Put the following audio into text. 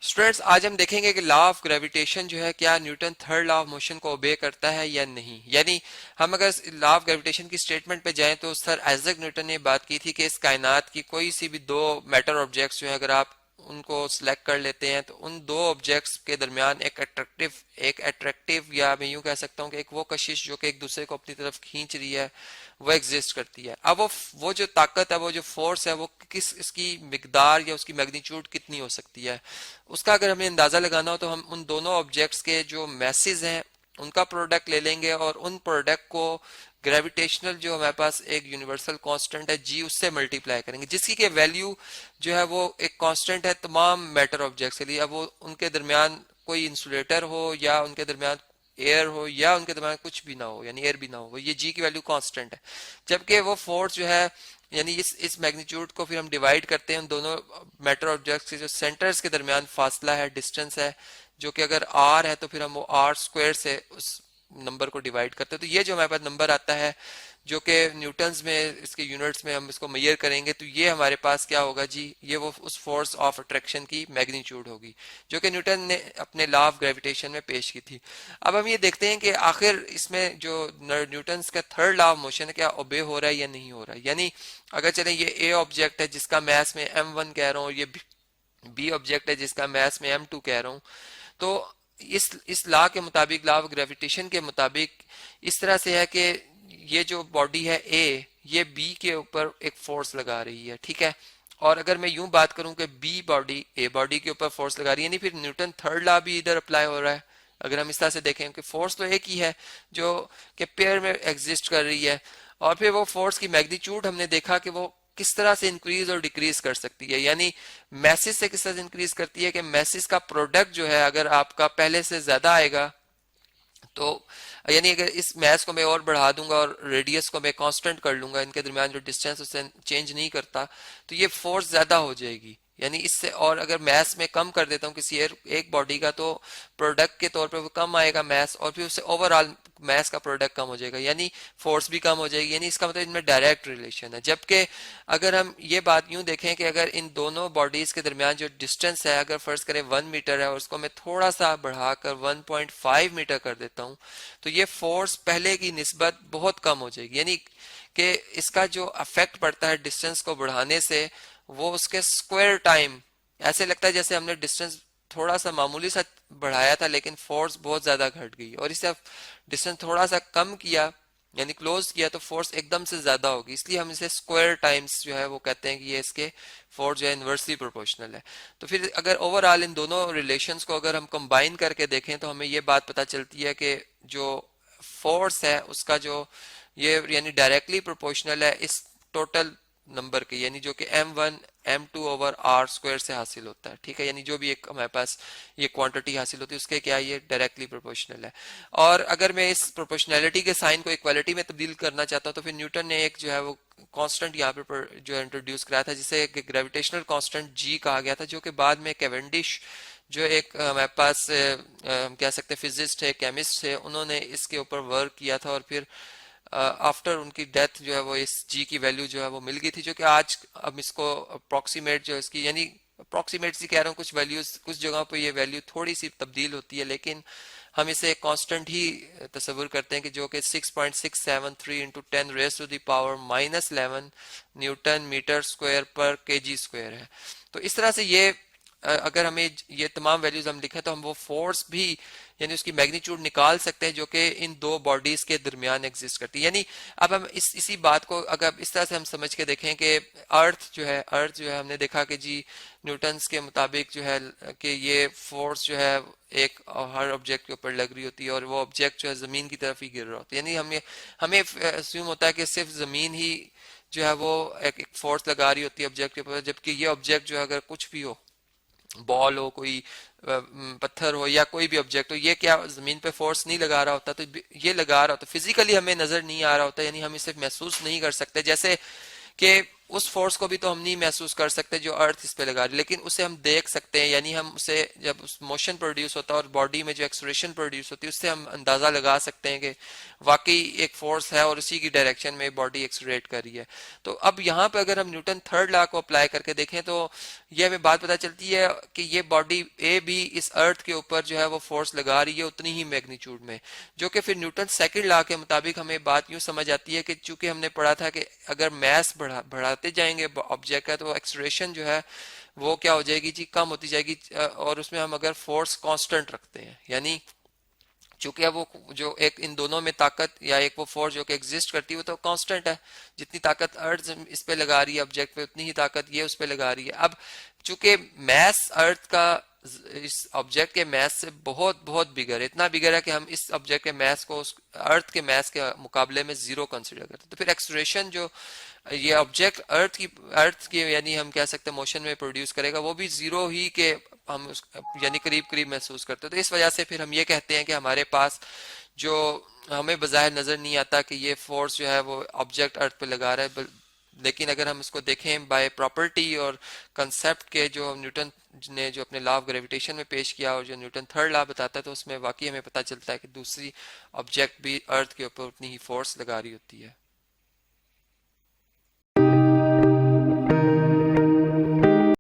Students, आज हम देखेंगे कि लॉ ऑफ ग्रेविटेशन जो है क्या Newton third law of motion को ओबे करता है या नहीं। यानी हम अगर लॉ ऑफ ग्रेविटेशन की स्टेटमेंट पे जाएं तो सर आइजैक न्यूटन ने बात की थी कि इस कायनात की कोई सी भी दो मैटर ऑब्जेक्ट्स जो है अगर आप उनको सिलेक्ट कर लेते हैं तो उन दो ऑब्जेक्ट्स के दरमियान एक अट्रैक्टिव या मैं यूं कह सकता हूं कि एक वो कशिश जो कि एक दूसरे को अपनी तरफ खींच रही है वो एग्जिस्ट करती है। अब वो जो ताकत है, वो जो फोर्स है, वो किस इसकी मिकदार या उसकी मैग्नीट्यूड कितनी हो सकती है, उसका अगर हमें अंदाजा लगाना हो तो हम उन दोनों ऑब्जेक्ट्स के जो मैसेज हैं उनका प्रोडक्ट ले लेंगे और उन प्रोडक्ट को ग्रेविटेशनल जो हमारे पास एक यूनिवर्सल कांस्टेंट है जी उससे मल्टीप्लाई करेंगे, जिसकी के वैल्यू जो है वो एक कांस्टेंट है तमाम मैटर ऑब्जेक्ट्स के लिए। अब वो उनके दरमियान कोई इंसुलेटर हो या उनके दरमियान एयर हो या उनके दरमियान कुछ भी ना हो, यानी एयर भी ना हो, ये जी की वैल्यू कांस्टेंट है। जबकि वो फोर्स जो है, यानी इस मैग्नीट्यूड को फिर हम डिवाइड करते हैं उन दोनों मैटर ऑब्जेक्ट्स के जो सेंटर्स के दरमियान फासला है, डिस्टेंस है, जो कि अगर आर है तो फिर हम वो आर स्क्वायर से उस नंबर को डिवाइड करते हैं। तो ये जो हमारे पास नंबर आता है जो कि न्यूटन्स में इसके यूनिट्स में हम इसको मेजर करेंगे तो ये हमारे पास क्या होगा जी, ये वो उस फोर्स ऑफ अट्रैक्शन की मैग्नीट्यूड होगी जो कि न्यूटन ने अपने लॉ ऑफ ग्रेविटेशन में पेश की थी। अब हम ये देखते हैं कि आखिर इसमें जो न्यूटन्स का थर्ड लॉ ऑफ मोशन है क्या ओबे हो रहा है या नहीं हो रहा है। यानी अगर चले ये ए ऑब्जेक्ट है जिसका मैस में m1 कह रहा हूँ, ये बी ऑब्जेक्ट है जिसका मैस में m2 कह रहा हूँ, तो इस लॉ के मुताबिक, लॉ ऑफ ग्रेविटेशन के मुताबिक इस तरह से है कि ये जो बॉडी है ए, ये बी के ऊपर एक फोर्स लगा रही है, ठीक है। और अगर मैं यूं बात करूं कि बी बॉडी ए बॉडी के ऊपर फोर्स लगा रही है, यानी फिर न्यूटन थर्ड लॉ भी इधर अप्लाई हो रहा है। अगर हम इस तरह से देखें कि फोर्स तो एक ही है जो कि पेयर में एग्जिस्ट कर रही है, और फिर वो फोर्स की मैग्नीट्यूड हमने देखा कि वो किस तरह से इंक्रीज और डिक्रीज कर सकती है। यानी मैसेज से किस तरह से इंक्रीज करती है कि मैसेज का प्रोडक्ट जो है अगर आपका पहले से ज्यादा आएगा तो, यानी अगर इस मैस को मैं और बढ़ा दूंगा और रेडियस को मैं कांस्टेंट कर लूंगा, इनके दरमियान जो डिस्टेंस उससे चेंज नहीं करता, तो ये फोर्स ज्यादा हो जाएगी। यानी इससे, और अगर मैस में कम कर देता हूँ किसी एक बॉडी का तो प्रोडक्ट के तौर पे वो कम आएगा मैस, और फिर उससे ओवरऑल मैस का प्रोडक्ट कम हो जाएगा, यानी फोर्स भी कम हो जाएगी। यानी इसका मतलब इनमें डायरेक्ट रिलेशन है। जबकि अगर हम ये बात यूं देखें कि अगर इन दोनों बॉडीज के दरमियान जो डिस्टेंस है, अगर फर्ज करें 1 मीटर है और उसको मैं थोड़ा सा बढ़ाकर 1.5 मीटर कर देता हूं, तो ये फोर्स पहले की निस्बत बहुत कम हो जाएगी। यानी कि इसका जो अफेक्ट पड़ता है डिस्टेंस को बढ़ाने से, वो उसके स्क्वायर टाइम, ऐसे लगता है जैसे हमने डिस्टेंस थोड़ा सा मामूली सा बढ़ाया था लेकिन फोर्स बहुत ज्यादा घट गई, और इसे डिस्टेंस थोड़ा सा कम किया यानी क्लोज किया तो फोर्स एकदम से ज्यादा होगी। इसलिए हम इसे स्क्वायर टाइम्स जो है वो कहते हैं कि ये इसके फोर्स जो है इन्वर्सली प्रोपोर्शनल है। तो फिर अगर ओवरऑल इन दोनों रिलेशंस को अगर हम कंबाइन करके देखें तो हमें ये बात पता चलती है कि जो फोर्स है उसका जो ये यानी डायरेक्टली प्रोपोर्शनल है इस टोटल नंबर के, यानी जो कि m1 m2 over are square से हासिल होता है, ठीक है। यानी जो भी एक हमारे पास ये क्वांटिटी हासिल होती है उसके क्या ये डायरेक्टली प्रोपोर्शनल है। और अगर मैं इस प्रोपोर्शनैलिटी के साइन को इक्वालिटी में तब्दील करना चाहता हूँ तो फिर न्यूटन ने एक जो है वो कांस्टेंट यहाँ पे जो है इंट्रोड्यूस कराया था जिसे ग्रेविटेशनल कांस्टेंट जी कहा गया था, जो कि बाद में कैवेंडिश जो एक हमारे पास हम कह सकते हैं फिजिस्ट है, केमिस्ट है, उन्होंने इसके ऊपर वर्क किया था और फिर आफ्टर उनकी डेथ जो है वो इस जी की वैल्यू जो है वो मिल गई थी, जो कि आज हम इसको अप्रोक्सीमेट जो इसकी, यानी अप्रोक्सीमेट सी कह रहा हूँ, कुछ वैल्यूज कुछ जगहों पे ये वैल्यू थोड़ी सी तब्दील होती है लेकिन हम इसे कांस्टेंट ही तस्वुर करते हैं कि जो कि 6.673 into 10 raise to the power -11 newton metre square पर केजी स्क्वायर है। तो इस तरह से ये अगर हमें ये तमाम वैल्यूज हम लिखें तो हम वो फोर्स भी यानी उसकी मैग्नीट्यूड निकाल सकते हैं जो कि इन दो बॉडीज के दरमियान एग्जिस्ट करती है। यानी अब हम इसी बात को अगर इस तरह से हम समझ के देखें कि अर्थ जो है हमने देखा कि जी न्यूटन्स के मुताबिक जो है कि ये फोर्स जो है एक हर ऑब्जेक्ट के ऊपर लग रही होती है और वो ऑब्जेक्ट जो है जमीन की तरफ ही गिर रहा होता है। यानी हमें अस्यूम होता है कि सिर्फ जमीन ही जो है वो एक फोर्स लगा रही होती है ऑब्जेक्ट के ऊपर, जबकि ये ऑब्जेक्ट जो है अगर कुछ भी हो, बॉल हो, कोई पत्थर हो या कोई भी ऑब्जेक्ट हो, ये क्या जमीन पे फोर्स नहीं लगा रहा होता, तो ये लगा रहा होता, फिजिकली हमें नजर नहीं आ रहा होता, यानी हम इसे महसूस नहीं कर सकते। जैसे कि उस फोर्स को भी तो हम नहीं महसूस कर सकते जो अर्थ इस पे लगा रही है, लेकिन उसे हम देख सकते हैं, यानी हम उसे जब उस मोशन प्रोड्यूस होता है और बॉडी में जो एक्सलेरेशन प्रोड्यूस होती है उससे हम अंदाजा लगा सकते हैं कि वाकई एक फोर्स है और उसी की डायरेक्शन में बॉडी एक्सलरेट कर रही है। तो अब यहाँ पे अगर हम न्यूटन थर्ड लॉ को अप्लाई करके देखें तो ये हमें बात पता चलती है कि ये बॉडी ए भी इस अर्थ के ऊपर जो है वो फोर्स लगा रही है उतनी ही मैग्नीट्यूड में, जो कि फिर न्यूटन सेकंड लॉ के मुताबिक हमें बात यूं समझ आती है कि चूंकि हमने पढ़ा था कि अगर मैस बढ़ाते जाएंगे ऑब्जेक्ट का तो एक्सलेरेशन जो है वो क्या हो जाएगी जी, कम होती जाएगी। और उसमें हम अगर फोर्स कांस्टेंट रखते हैं, यानी चूंकि अब वो जो एक इन दोनों में ताकत या एक वो फोर्स जो कि एग्जिस्ट करती है वो तो कांस्टेंट है, जितनी ताकत अर्थ इस पे लगा रही है ऑब्जेक्ट पे उतनी ही ताकत ये उस पे लगा रही है। अब चूंकि मैस अर्थ का इस ऑब्जेक्ट के मैस से बहुत बहुत बिगर है, इतना बिगर है कि हम इस ऑब्जेक्ट के मैस को उस अर्थ के मैस के मुकाबले में जीरो कंसिडर करते हैं, तो फिर एक्सलेरेशन जो ये ऑब्जेक्ट अर्थ की यानी हम कह सकते हैं मोशन में प्रोड्यूस करेगा वो भी जीरो ही के हम उस यानी करीब करीब महसूस करते हैं। तो इस वजह से फिर हम ये कहते हैं कि हमारे पास जो हमें बज़ाहिर नजर नहीं आता कि ये फोर्स जो है वो ऑब्जेक्ट अर्थ पे लगा रहा है, लेकिन अगर हम इसको देखें बाय प्रॉपर्टी और कंसेप्ट के जो न्यूटन ने जो अपने लॉ ऑफ ग्रेविटेशन में पेश किया और जो न्यूटन थर्ड लॉ बताता है, तो उसमें वाकई हमें पता चलता है कि दूसरी ऑब्जेक्ट भी अर्थ के ऊपर उतनी ही फोर्स लगा रही होती है।